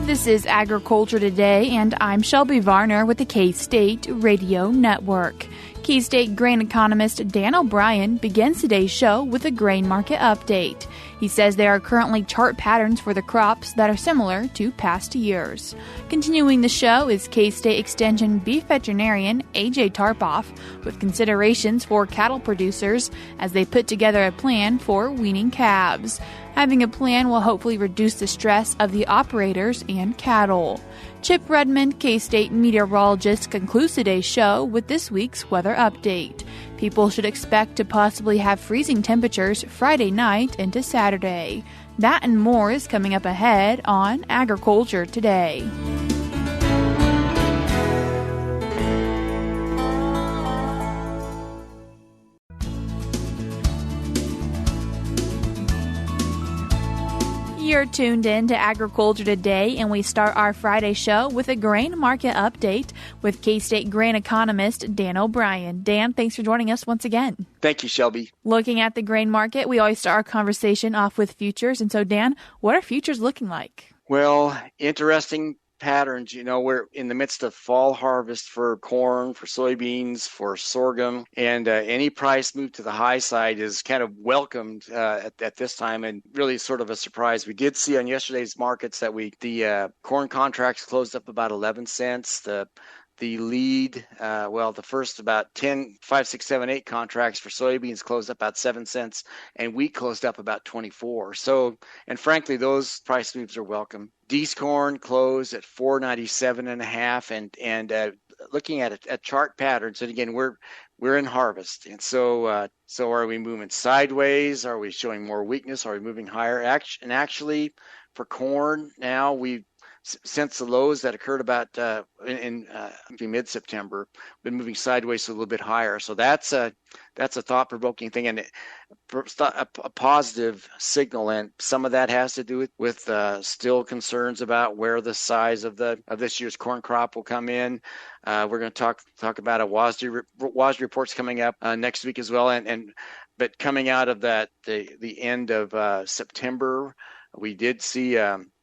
This is Agriculture Today, and I'm Shelby Varner with the K-State Radio Network. K-State grain economist Dan O'Brien begins today's show with a grain market update. He says there are currently chart patterns for the crops that are similar to past years. Continuing the show is K-State Extension beef veterinarian A.J. Tarpoff with considerations for cattle producers as they put together a plan for weaning calves. Having a plan will hopefully reduce the stress of the operators and cattle. Chip Redmond, K-State meteorologist, concludes today's show with this week's weather update. People should expect to possibly have freezing temperatures Friday night into Saturday. That and more is coming up ahead on Agriculture Today. You're tuned in to Agriculture Today, and we start our Friday show with a grain market update with K-State grain economist Dan O'Brien. Dan, thanks for joining us once again. Thank you, Shelby. Looking at the grain market, we always start our conversation off with futures. And so, Dan, what are futures looking like? Well, interesting patterns. You know, we're in the midst of fall harvest for corn, for soybeans, for sorghum, and any price move to the high side is kind of welcomed at this time, and really sort of a surprise. We did see on yesterday's markets that the corn contracts closed up about 11 cents. The lead, the first about 10, 5, 6, 7, 8 contracts for soybeans closed up about 7 cents, and wheat closed up about 24. So, and frankly, those price moves are welcome. D's corn closed at 497.5, and looking at chart patterns, and again, we're in harvest, and so are we moving sideways? Are we showing more weakness? Are we moving higher? Actually, for corn now, since the lows that occurred about in mid-September, been moving sideways a little bit higher. So that's a thought-provoking thing, and a positive signal. And some of that has to do with still concerns about where the size of this year's corn crop will come in. We're going to talk about a WASDE reports coming up next week as well. But coming out of the end of September, we did see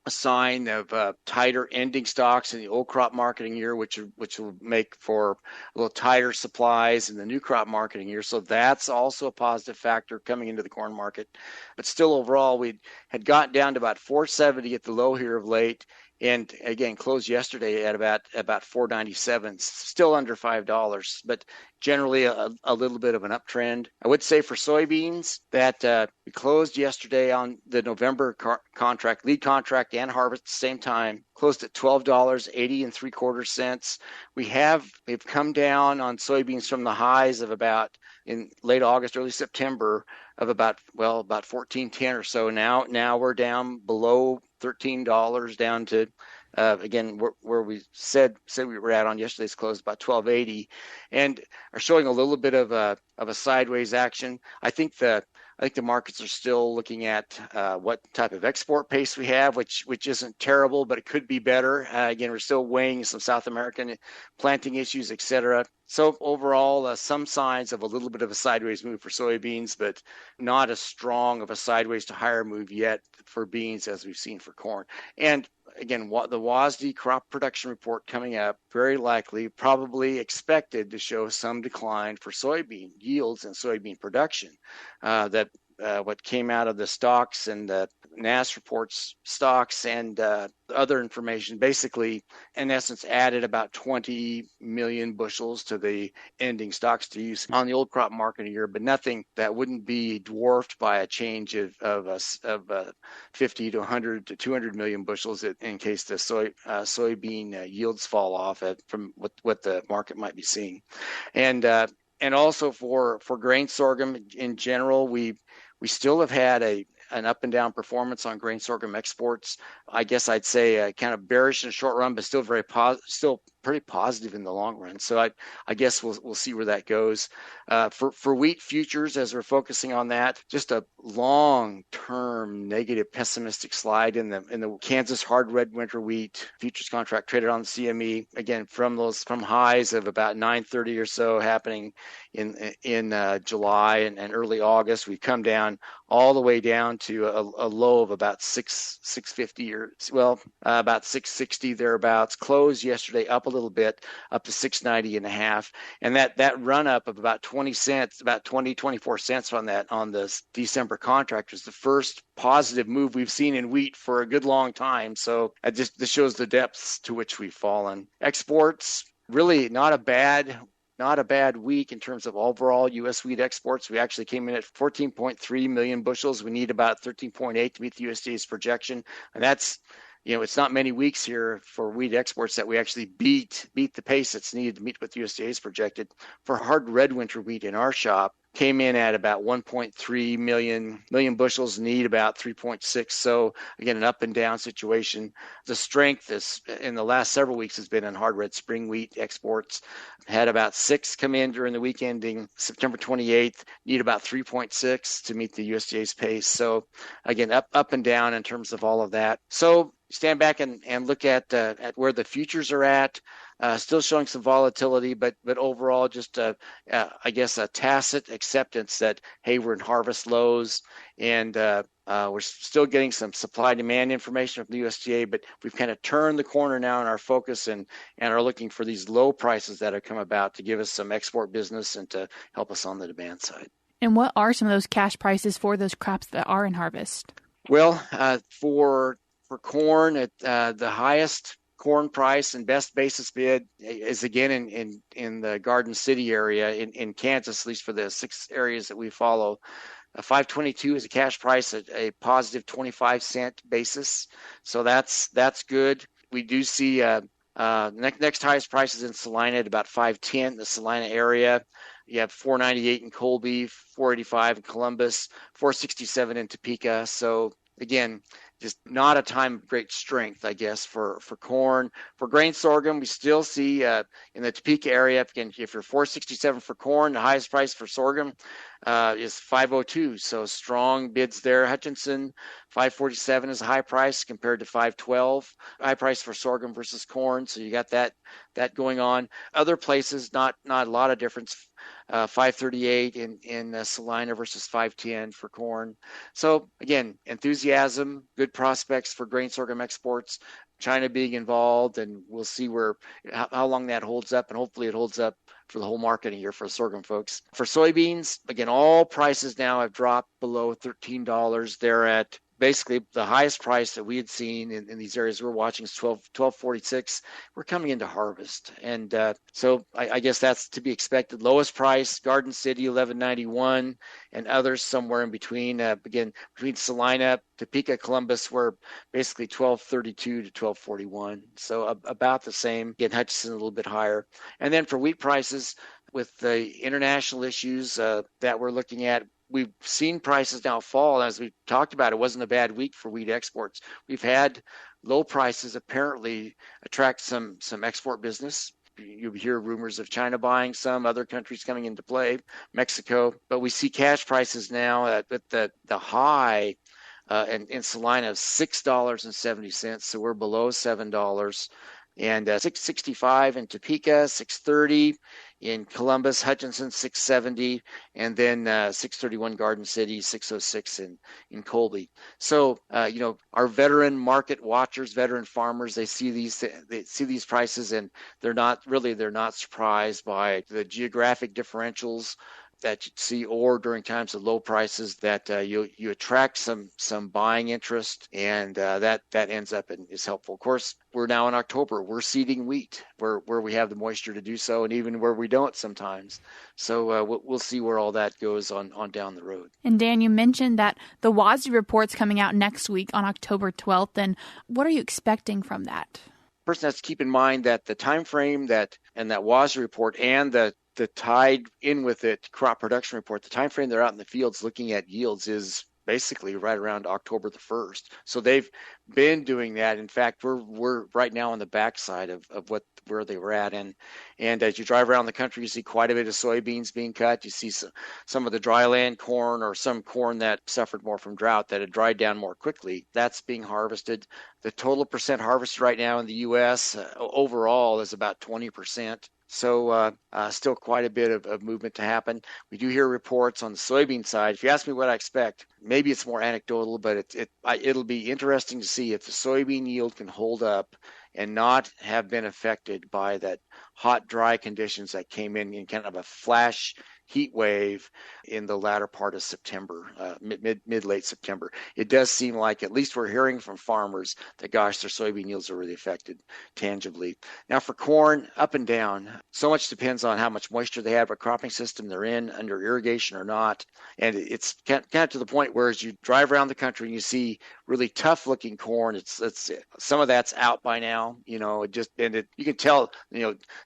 a sign of tighter ending stocks in the old crop marketing year, which will make for a little tighter supplies in the new crop marketing year. So that's also a positive factor coming into the corn market. But still, overall, we had gotten down to about 470 at the low here of late, and again closed yesterday at about 497, still under $5, but generally a little bit of an uptrend. I would say for soybeans that we closed yesterday on the November contract, lead contract and harvest at the same time, closed at $12.80 We've come down on soybeans from the highs of about in late August, early September of about 14.10 or so. Now we're down below $13, down to again where we said we were at on yesterday's close, about $12.80, and are showing a little bit of a sideways action. I think the markets are still looking at what type of export pace we have, which isn't terrible, but it could be better. Again, we're still weighing some South American planting issues, et cetera. So overall, some signs of a little bit of a sideways move for soybeans, but not as strong of a sideways to higher move yet for beans as we've seen for corn. And again, the WASDE crop production report coming up, very likely, probably expected to show some decline for soybean yields and soybean production. What came out of the stocks and the NASS reports stocks and other information basically, in essence, added about 20 million bushels to the ending stocks to use on the old crop marketing year, but nothing that wouldn't be dwarfed by a change of 50 to 100 to 200 million bushels in case the soybean yields fall off from what the market might be seeing. And also for grain sorghum in general, we still have had an up and down performance on grain sorghum exports. I guess I'd say kind of bearish in the short run, but still pretty positive in the long run. So I guess we'll see where that goes. For wheat futures, as we're focusing on that, just a long-term negative pessimistic slide in the Kansas hard red winter wheat futures contract traded on the CME, again from highs of about 930 or so happening in July and early August. We've come down all the way down to a low of about 650 about 660 thereabouts. Closed yesterday up a little bit, up to 690 and a half, and that run up of about 20 cents, about 24 cents on the December contract was the first positive move we've seen in wheat for a good long time. So this shows the depths to which we've fallen. Exports, really not a bad week in terms of overall U.S. wheat exports. We actually came in at 14.3 million bushels. We need about 13.8 to meet the USDA's projection. And that's, it's not many weeks here for wheat exports that we actually beat the pace that's needed to meet what the USDA's projected. For hard red winter wheat in our shop, came in at about 1.3 million bushels, need about 3.6. So again, an up and down situation. The strength is in the last several weeks has been in hard red spring wheat exports. Had about 6 come in during the week ending September 28th, need about 3.6 to meet the USDA's pace. So again, up and down in terms of all of that. So stand back and look at where the futures are at. Still showing some volatility, but overall just I guess a tacit acceptance that, hey, we're in harvest lows, and we're still getting some supply demand information from the USDA, but we've kind of turned the corner now in our focus and are looking for these low prices that have come about to give us some export business and to help us on the demand side. And what are some of those cash prices for those crops that are in harvest? Well, for corn, at the highest corn price and best basis bid is again in the Garden City area in Kansas, at least for the 6 areas that we follow. 522 is a cash price at a positive 25 cent basis, so that's good. We do see next highest prices in Salina at about 510, the Salina area. You have 498 in Colby, 485 in Columbus, 467 in Topeka. So again, just not a time of great strength, I guess, for corn. For grain sorghum, we still see in the Topeka area, again, if you're 467 for corn, the highest price for sorghum is 502. So strong bids there. Hutchinson, 547 is a high price compared to 512. High price for sorghum versus corn. So you got that going on. Other places, not a lot of difference. 538 in Salina versus 510 for corn. So again, enthusiasm, good prospects for grain sorghum exports, China being involved, and we'll see how long that holds up, and hopefully it holds up for the whole marketing year for sorghum folks. For soybeans, again, all prices now have dropped below $13. They're at basically the highest price that we had seen in these areas we're watching is $12.46. We're coming into harvest, and so I guess that's to be expected. Lowest price, Garden City, $11.91, and others somewhere in between. Again, between Salina, Topeka, Columbus, we're basically $12.32 to $12.41, so about the same. Again, Hutchinson a little bit higher. And then for wheat prices, with the international issues that we're looking at, we've seen prices now fall. As we talked about, it wasn't a bad week for wheat exports. We've had low prices apparently attract some export business. You hear rumors of China buying some, other countries coming into play, Mexico. But we see cash prices now at the high in Salina of $6.70. So we're below $7. And $6.65 in Topeka, $6.30 in Columbus, Hutchinson, $6.70, and then $6.31 Garden City, $6.06 in Colby. So our veteran market watchers, veteran farmers, they see these prices, and they're not surprised by the geographic differentials that you see, or during times of low prices that you attract some buying interest, and that ends up and is helpful. Of course, we're now in October. We're seeding wheat where we have the moisture to do so, and even where we don't sometimes. So we'll see where all that goes on down the road. And Dan, you mentioned that the WASDE report's coming out next week on October 12th. And what are you expecting from that? Person has to keep in mind that the time frame that WASDE report and the tied in with it crop production report, the time frame they're out in the fields looking at yields is basically right around October the 1st. So they've been doing that. In fact, we're right now on the backside of where they were at. And as you drive around the country, you see quite a bit of soybeans being cut. You see some of the dryland corn, or some corn that suffered more from drought that had dried down more quickly. That's being harvested. The total percent harvested right now in the U.S. Overall is about 20%. So still quite a bit of movement to happen. We do hear reports on the soybean side. If you ask me what I expect, maybe it's more anecdotal, but it'll be interesting to see if the soybean yield can hold up and not have been affected by that hot, dry conditions that came in kind of a flash heat wave in the latter part of September, mid-late September. It does seem like, at least we're hearing from farmers, that, gosh, their soybean yields are really affected tangibly. Now for corn, up and down. So much depends on how much moisture they have, what cropping system they're in, under irrigation or not. And it's kind of to the point where, as you drive around the country and you see really tough-looking corn, it's some of that's out by now. You can tell,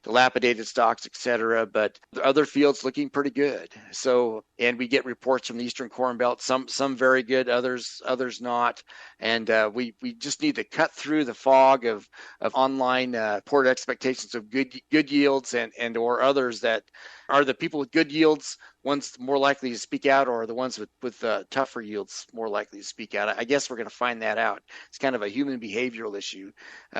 dilapidated stalks, etc. But the other fields looking pretty good. So, and we get reports from the Eastern Corn Belt, some very good, others not. And we just need to cut through the fog of online reported expectations of good yields and or others that are the people with good yields ones more likely to speak out, or the ones with tougher yields more likely to speak out. I guess we're going to find that out. It's kind of a human behavioral issue.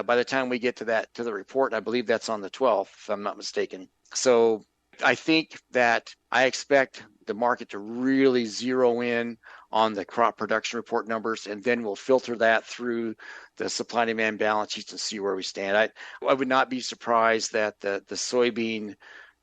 By the time we get to the report, I believe that's on the 12th, if I'm not mistaken. So I think that I expect the market to really zero in on the crop production report numbers, and then we'll filter that through the supply and demand balance sheets and see where we stand. I would not be surprised that the soybean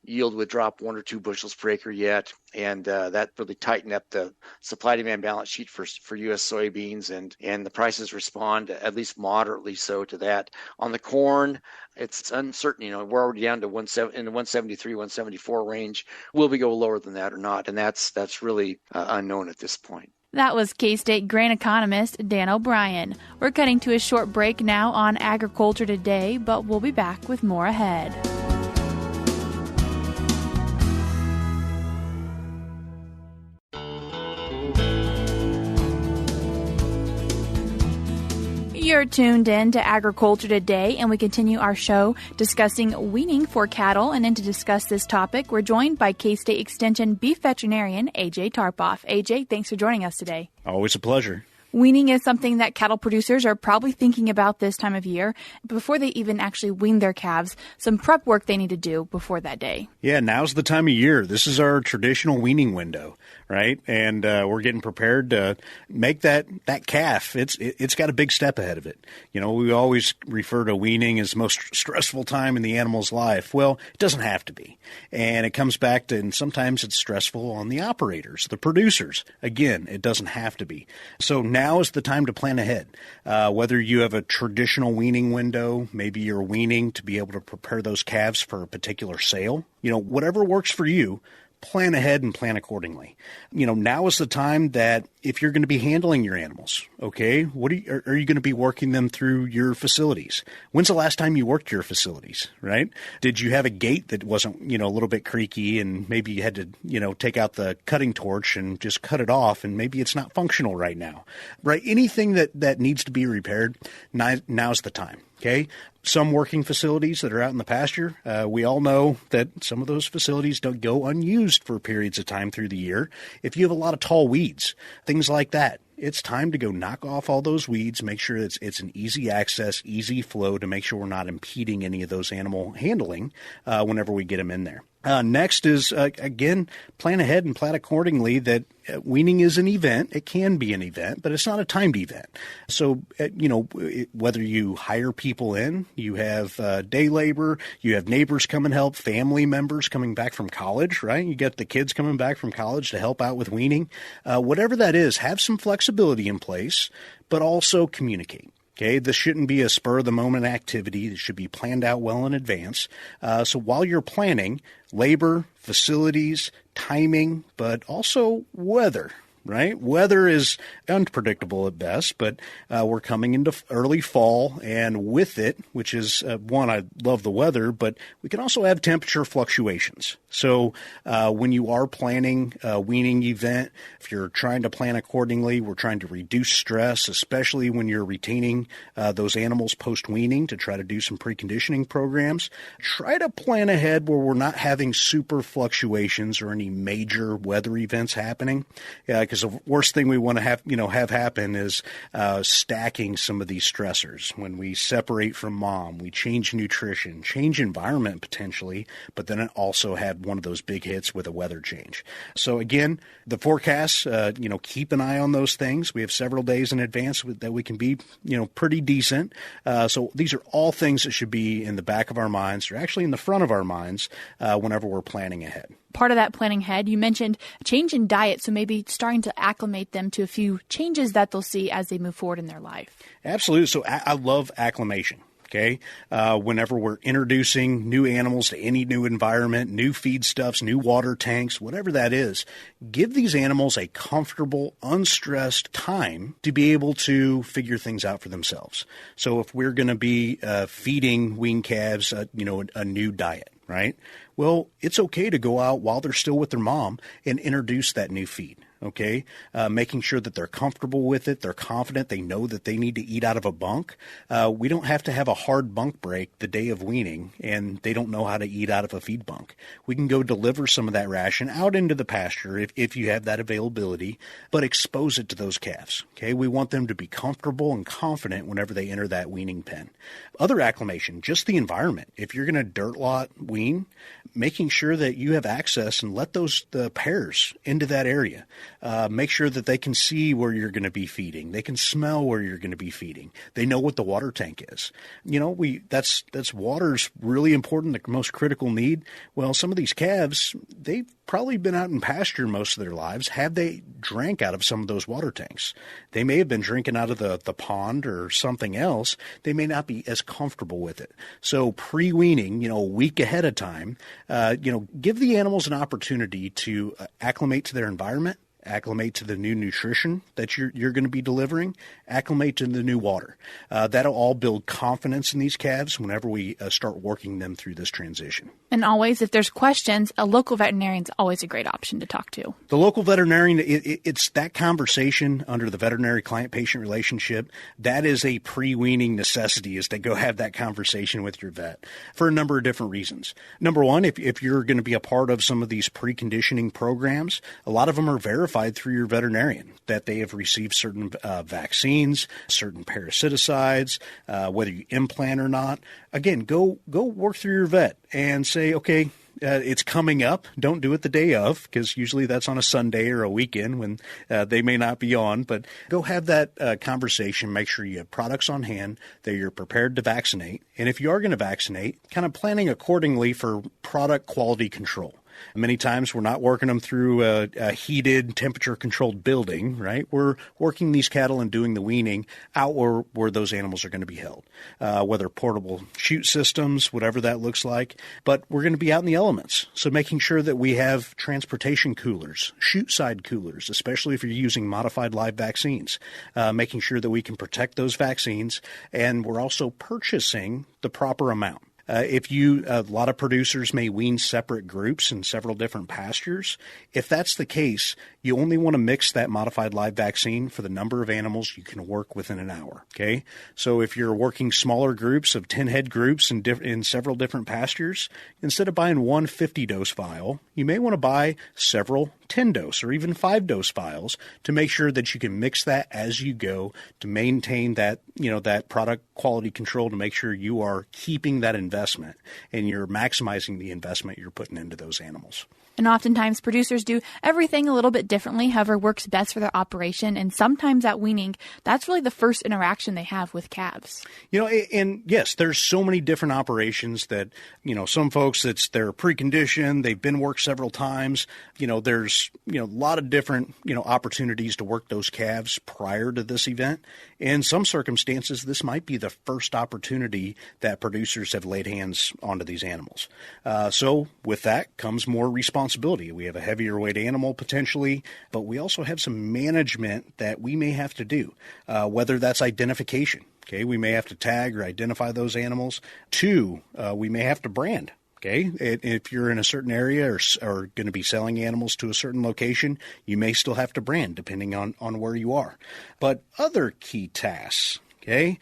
yield would drop 1 or 2 bushels per acre yet, and that really tighten up the supply demand balance sheet for U.S. soybeans, and the prices respond at least moderately so to that. On the corn, it's uncertain. We're already down to in the 173, 174 range. Will we go lower than that or not? And that's really unknown at this point. That was K-State grain economist Dan O'Brien. We're cutting to a short break now on Agriculture Today, but we'll be back with more ahead. You're tuned in to Agriculture Today, and we continue our show discussing weaning for cattle. And to discuss this topic, we're joined by K-State Extension beef veterinarian AJ Tarpoff. AJ, thanks for joining us today. Always a pleasure. Weaning is something that cattle producers are probably thinking about this time of year. Before they even actually wean their calves, some prep work they need to do before that day. Yeah, now's the time of year. This is our traditional weaning window, right? And we're getting prepared to make that calf. It's got a big step ahead of it. We always refer to weaning as the most stressful time in the animal's life. Well, it doesn't have to be. And it comes back to, and sometimes it's stressful on the operators, the producers. Again, it doesn't have to be. So now is the time to plan ahead. Whether you have a traditional weaning window, maybe you're weaning to be able to prepare those calves for a particular sale, whatever works for you, plan ahead and plan accordingly. Now is the time that if you're going to be handling your animals, okay, are you going to be working them through your facilities? When's the last time you worked your facilities, right? Did you have a gate that wasn't, a little bit creaky, and maybe you had to, take out the cutting torch and just cut it off, and maybe it's not functional right now, right? Anything that needs to be repaired, now's the time. Okay. Some working facilities that are out in the pasture, we all know that some of those facilities don't go unused for periods of time through the year. If you have a lot of tall weeds, things like that, it's time to go knock off all those weeds, make sure it's an easy access, easy flow to make sure we're not impeding any of those animal handling whenever we get them in there. Next is, again, plan ahead and plan accordingly that weaning is an event. It can be an event, but it's not a timed event. So, whether you hire people in, you have day labor, you have neighbors come and help, family members coming back from college, right? You got the kids coming back from college to help out with weaning. Whatever that is, have some flexibility in place, but also communicate. Okay, this shouldn't be a spur-of-the-moment activity. It should be planned out well in advance. So while you're planning, labor, facilities, timing, but also weather. right? Weather is unpredictable at best, but we're coming into early fall, and with it, which is one, I love the weather, but we can also have temperature fluctuations. So when you are planning a weaning event, if you're trying to plan accordingly, we're trying to reduce stress, especially when you're retaining those animals post-weaning to try to do some preconditioning programs. Try to plan ahead where we're not having super fluctuations or any major weather events happening, because the worst thing we want to have happen is stacking some of these stressors. When we separate from mom, we change nutrition, change environment potentially, but then also have one of those big hits with a weather change. So again, the forecasts, keep an eye on those things. We have several days in advance that we can be, pretty decent. So these are all things that should be in the back of our minds, or actually in the front of our minds, whenever we're planning ahead. Part of that planning ahead, you mentioned a change in diet, so maybe starting to acclimate them to a few changes that they'll see as they move forward in their life. Absolutely. So I love acclimation. Okay. Whenever we're introducing new animals to any new environment, new feedstuffs, new water tanks, whatever that is, give these animals a comfortable, unstressed time to be able to figure things out for themselves. So if we're going to be feeding weaned calves, a new diet, right? Well, it's okay to go out while they're still with their mom and introduce that new feed. Okay, making sure that they're comfortable with it, they're confident, they know that they need to eat out of a bunk. We don't have to have a hard bunk break the day of weaning, and they don't know how to eat out of a feed bunk. We can go deliver some of that ration out into the pasture if you have that availability, but expose it to those calves. Okay, we want them to be comfortable and confident whenever they enter that weaning pen. Other acclimation, just the environment. If you're going to dirt lot wean, making sure that you have access and let the pairs into that area. Make sure that they can see where you're going to be feeding. They can smell where you're going to be feeding. They know what the water tank is. That's water's really important, the most critical need. Well, some of these calves, they've probably been out in pasture most of their lives. Have they drank out of some of those water tanks? They may have been drinking out of the pond or something else. They may not be as comfortable with it. So pre-weaning, a week ahead of time, give the animals an opportunity to acclimate to their environment, acclimate to the new nutrition that you're going to be delivering, acclimate to the new water. That'll all build confidence in these calves whenever we start working them through this transition. And always, if there's questions, a local veterinarian is always a great option to talk to. The local veterinarian, it's that conversation under the veterinary client-patient relationship. That is a pre-weaning necessity, is to go have that conversation with your vet for a number of different reasons. Number one, if you're going to be a part of some of these preconditioning programs, a lot of them are verified through your veterinarian that they have received certain vaccines, certain parasiticides, whether you implant or not. Again, go work through your vet and say, okay, it's coming up. Don't do it the day of, because usually that's on a Sunday or a weekend when they may not be on. But go have that conversation. Make sure you have products on hand, that you're prepared to vaccinate. And if you are going to vaccinate, kind of planning accordingly for product quality control. Many times we're not working them through a heated, temperature-controlled building, right? We're working these cattle and doing the weaning out where those animals are going to be held, whether portable chute systems, whatever that looks like. But we're going to be out in the elements, so making sure that we have transportation coolers, chute-side coolers, especially if you're using modified live vaccines, making sure that we can protect those vaccines, and we're also purchasing the proper amount. A lot of producers may wean separate groups in several different pastures. If that's the case, you only want to mix that modified live vaccine for the number of animals you can work within an hour. Okay. So if you're working smaller groups of 10 head groups in several different pastures, instead of buying one 50-dose vial, you may want to buy several 10-dose or even 5-dose vials to make sure that you can mix that as you go to maintain that, that product quality control, to make sure you are keeping that investment and you're maximizing the investment you're putting into those animals. And oftentimes producers do everything a little bit differently, however works best for their operation. And sometimes at weaning, that's really the first interaction they have with calves. And yes, there's so many different operations that, some folks, they're preconditioned, they've been worked several times. There's, a lot of different, opportunities to work those calves prior to this event. In some circumstances, this might be the first opportunity that producers have laid hands onto these animals. So with that comes more responsibility responsibility. We have a heavier weight animal potentially, but we also have some management that we may have to do, whether that's identification. Okay, we may have to tag or identify those animals. 2, we may have to brand. Okay, if you're in a certain area or going to be selling animals to a certain location, you may still have to brand depending on where you are. But other key tasks, okay,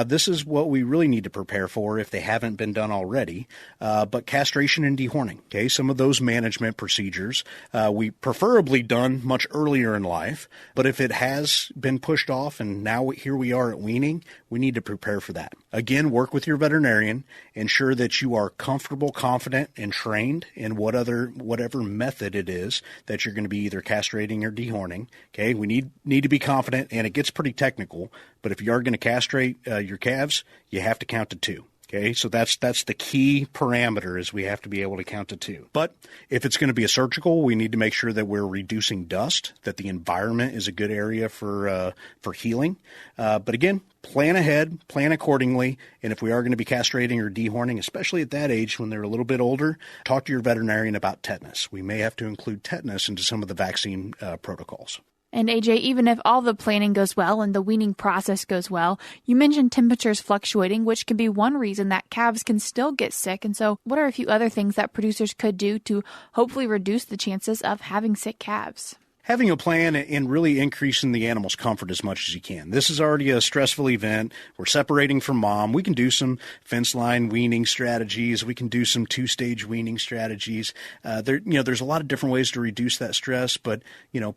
this is what we really need to prepare for if they haven't been done already. But castration and dehorning, okay, some of those management procedures, we preferably done much earlier in life. But if it has been pushed off and now here we are at weaning, we need to prepare for that. Again, work with your veterinarian. Ensure that you are comfortable, confident, and trained in whatever method it is that you're going to be either castrating or dehorning. Okay, we need to be confident, and it gets pretty technical. But if you are going to castrate your calves, you have to count to 2. Okay, so that's the key parameter is we have to be able to count to 2. But if it's going to be a surgical, we need to make sure that we're reducing dust, that the environment is a good area for healing. But again, plan ahead, plan accordingly, and if we are going to be castrating or dehorning, especially at that age when they're a little bit older, talk to your veterinarian about tetanus. We may have to include tetanus into some of the vaccine protocols. And AJ, even if all the planning goes well and the weaning process goes well, you mentioned temperatures fluctuating, which can be one reason that calves can still get sick. And so what are a few other things that producers could do to hopefully reduce the chances of having sick calves? Having a plan and really increasing the animal's comfort as much as you can. This is already a stressful event. We're separating from mom. We can do some fence line weaning strategies. We can do some 2-stage weaning strategies. There's a lot of different ways to reduce that stress. But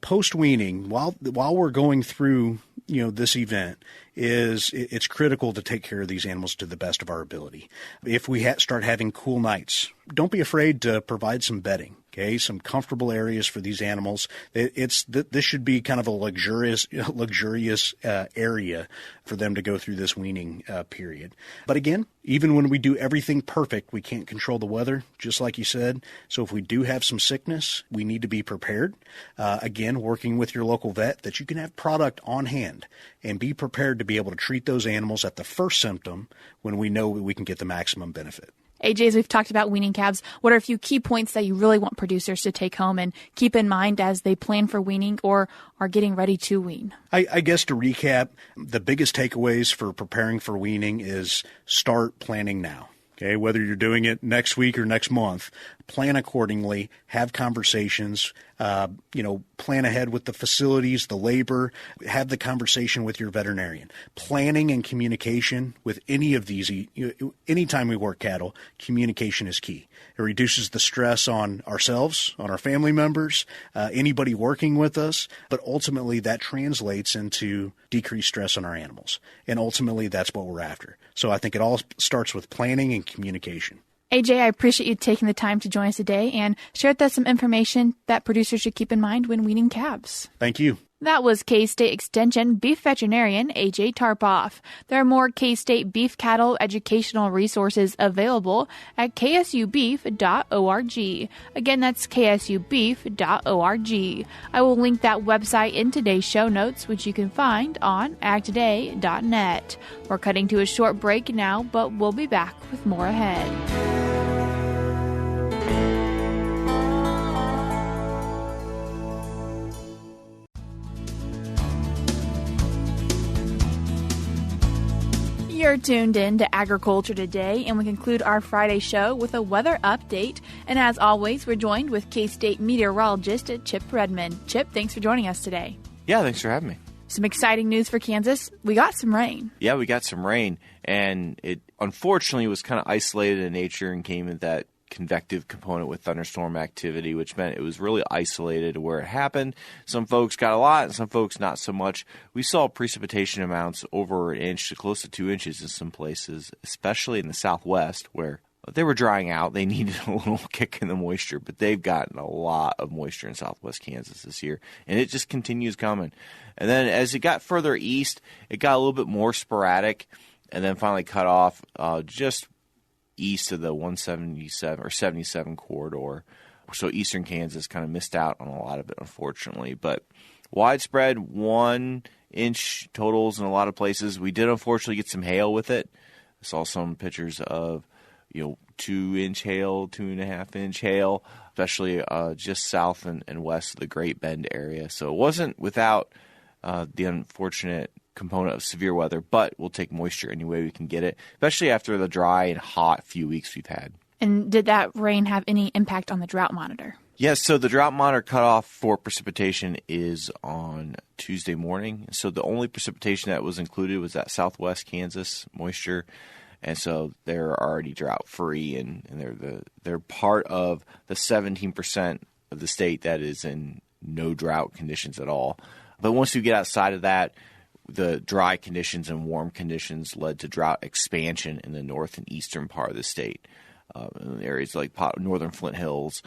post weaning, while we're going through this event, it's critical to take care of these animals to the best of our ability. If we start having cool nights, don't be afraid to provide some bedding. Okay, some comfortable areas for these animals. This should be kind of a luxurious area for them to go through this weaning period. But again, even when we do everything perfect, we can't control the weather, just like you said. So if we do have some sickness, we need to be prepared. Again, working with your local vet, that you can have product on hand and be prepared to be able to treat those animals at the first symptom when we know we can get the maximum benefit. AJ, as we've talked about weaning calves, what are a few key points that you really want producers to take home and keep in mind as they plan for weaning or are getting ready to wean? I guess to recap, the biggest takeaways for preparing for weaning is start planning now. Okay, whether you're doing it next week or next month, plan accordingly, have conversations, plan ahead with the facilities, the labor, have the conversation with your veterinarian. Planning and communication with any of these, anytime we work cattle, communication is key. It reduces the stress on ourselves, on our family members, anybody working with us, but ultimately that translates into decreased stress on our animals. And ultimately that's what we're after. So I think it all starts with planning and communication. AJ, I appreciate you taking the time to join us today and share with us some information that producers should keep in mind when weaning calves. Thank you. That was K-State Extension beef veterinarian AJ Tarpoff. There are more K-State beef cattle educational resources available at ksubeef.org. Again, that's ksubeef.org. I will link that website in today's show notes, which you can find on agtoday.net. We're cutting to a short break now, but we'll be back with more ahead. You're tuned in to Agriculture Today, and we conclude our Friday show with a weather update. And as always, we're joined with K-State meteorologist Chip Redmond. Chip, thanks for joining us today. Yeah, thanks for having me. Some exciting news for Kansas. We got some rain. Yeah, we got some rain, and it unfortunately was kind of isolated in nature and came in that convective component with thunderstorm activity, which meant it was really isolated to where it happened. Some folks got a lot and some folks not so much. We saw precipitation amounts over an inch to close to 2 inches in some places, especially in the southwest where they were drying out. They needed a little kick in the moisture, but they've gotten a lot of moisture in southwest Kansas this year, and it just continues coming. And then as it got further east, it got a little bit more sporadic and then finally cut off just east of the 177 or 77 corridor. So eastern Kansas kind of missed out on a lot of it, unfortunately. But widespread 1 inch totals in a lot of places. We did unfortunately get some hail with it. I saw some pictures of 2 inch hail, 2.5 inch hail. especially just south and west of the Great Bend area. So it wasn't without the unfortunate component of severe weather, but we'll take moisture any way we can get it, especially after the dry and hot few weeks we've had. And did that rain have any impact on the drought monitor? Yes, so the drought monitor cutoff for precipitation is on Tuesday morning. So the only precipitation that was included was that southwest Kansas moisture. And so they're already drought free, and they're part of the 17% of the state that is in no drought conditions at all. But once you get outside of that, the dry conditions and warm conditions led to drought expansion in the north and eastern part of the state, in areas like northern Flint Hills.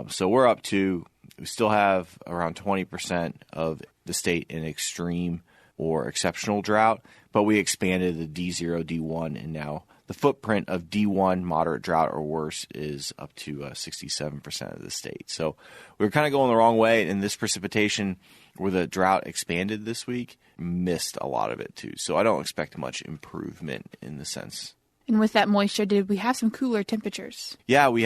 So we still have around 20% of the state in extreme or exceptional drought, but we expanded the D0, D1, and now the footprint of D1, moderate drought or worse, is up to 67% of the state. So we're kind of going the wrong way, and this precipitation where the drought expanded this week missed a lot of it too. So I don't expect much improvement in the sense. And with that moisture, did we have some cooler temperatures? Yeah, we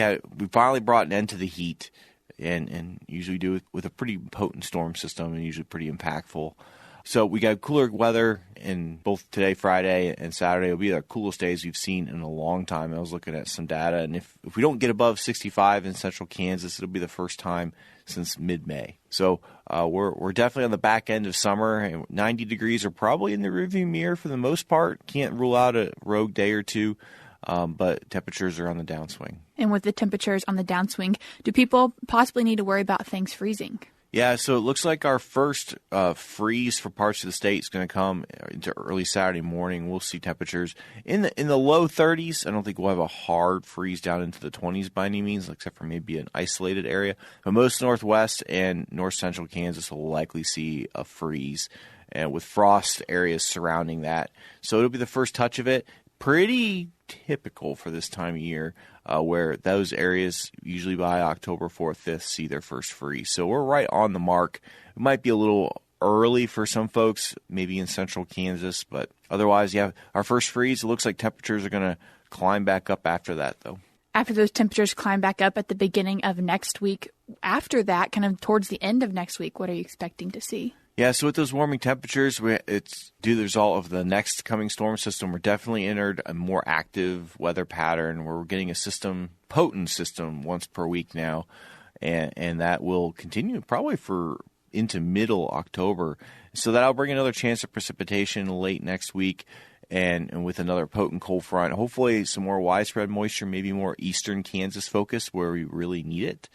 finally brought an end to the heat, and usually do it with a pretty potent storm system and usually pretty impactful. So we got cooler weather in both today, Friday, and Saturday. It'll be the coolest days we've seen in a long time. I was looking at some data, and if we don't get above 65 in central Kansas, it'll be the first time since mid-May. So we're definitely on the back end of summer, and 90 degrees are probably in the rearview mirror for the most part. Can't rule out a rogue day or two, but temperatures are on the downswing. And with the temperatures on the downswing, do people possibly need to worry about things freezing? Yeah, so it looks like our first freeze for parts of the state is going to come into early Saturday morning. We'll see temperatures in the low 30s. I don't think we'll have a hard freeze down into the 20s by any means, except for maybe an isolated area. But most northwest and north central Kansas will likely see a freeze, and with frost areas surrounding that. So it'll be the first touch of it. Pretty typical for this time of year, where those areas usually by October 4th, 5th see their first freeze. So we're right on the mark. It might be a little early for some folks, maybe in central Kansas, but otherwise, yeah, our first freeze, it looks like temperatures are going to climb back up after that, though. After those temperatures climb back up at the beginning of next week, after that, kind of towards the end of next week, what are you expecting to see? Yeah, so with those warming temperatures, it's due to the result of the next coming storm system. We're definitely entered a more active weather pattern where we're getting a potent system once per week now, and that will continue probably for into middle October. So that'll bring another chance of precipitation late next week, and with another potent cold front, hopefully some more widespread moisture, maybe more eastern Kansas focus where we really need it.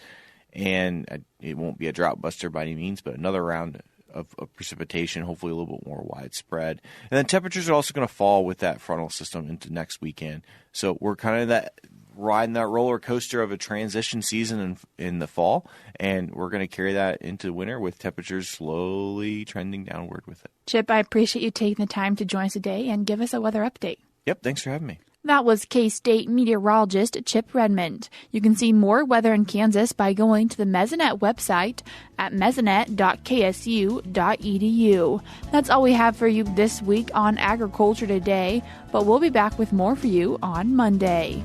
And it won't be a drought buster by any means, but another round of precipitation, hopefully a little bit more widespread. And then temperatures are also going to fall with that frontal system into next weekend. So we're kind of riding that roller coaster of a transition season in the fall, and we're going to carry that into winter with temperatures slowly trending downward with it. Chip, I appreciate you taking the time to join us today and give us a weather update. Yep, thanks for having me. That was K-State meteorologist Chip Redmond. You can see more weather in Kansas by going to the Mesonet website at Mesonet.ksu.edu. That's all we have for you this week on Agriculture Today, but we'll be back with more for you on Monday.